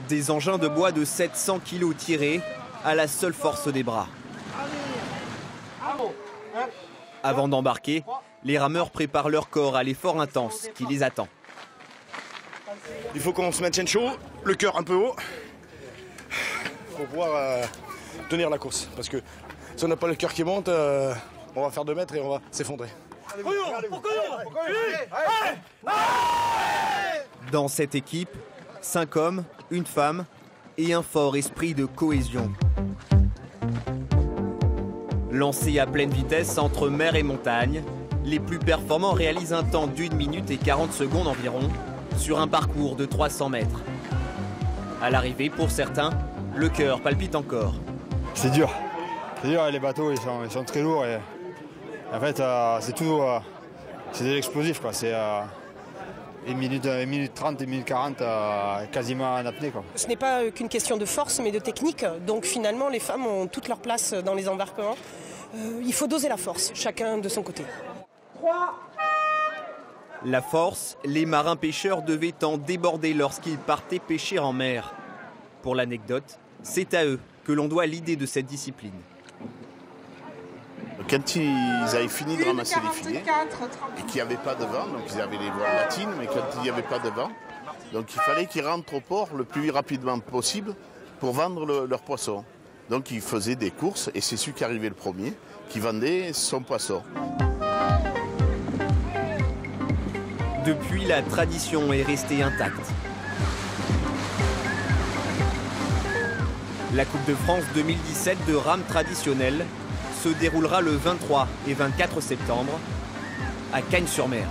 Des engins de bois de 700 kg tirés à la seule force des bras. Avant d'embarquer, les rameurs préparent leur corps à l'effort intense qui les attend. Il faut qu'on se maintienne chaud, le cœur un peu haut, pour pouvoir tenir la course. Parce que si on n'a pas le cœur qui monte, on va faire 2 mètres et on va s'effondrer. Dans cette équipe, 5 hommes, une femme et un fort esprit de cohésion. Lancés à pleine vitesse entre mer et montagne, les plus performants réalisent un temps d'1 minute et 40 secondes environ sur un parcours de 300 mètres. À l'arrivée, pour certains, le cœur palpite encore. C'est dur, les bateaux ils sont très lourds et en fait c'est tout, c'est de l'explosif quoi. C'est 1 minute 30, 1 minute 40 quasiment en apnée quoi. Ce n'est pas qu'une question de force mais de technique, donc finalement les femmes ont toute leur place dans les embarquements. Il faut doser la force, chacun de son côté. 3. La force, les marins pêcheurs devaient en déborder lorsqu'ils partaient pêcher en mer. Pour l'anecdote, c'est à eux que l'on doit l'idée de cette discipline. Quand ils avaient fini de ramasser les filets et qu'il n'y avait pas de vent, donc ils avaient les voiles latines, mais quand il n'y avait pas de vent, donc il fallait qu'ils rentrent au port le plus rapidement possible pour vendre leurs poissons. Donc ils faisaient des courses et c'est celui qui arrivait le premier qui vendait son poisson. Depuis, la tradition est restée intacte. La Coupe de France 2017 de rame traditionnelle se déroulera le 23 et 24 septembre à Cagnes-sur-Mer.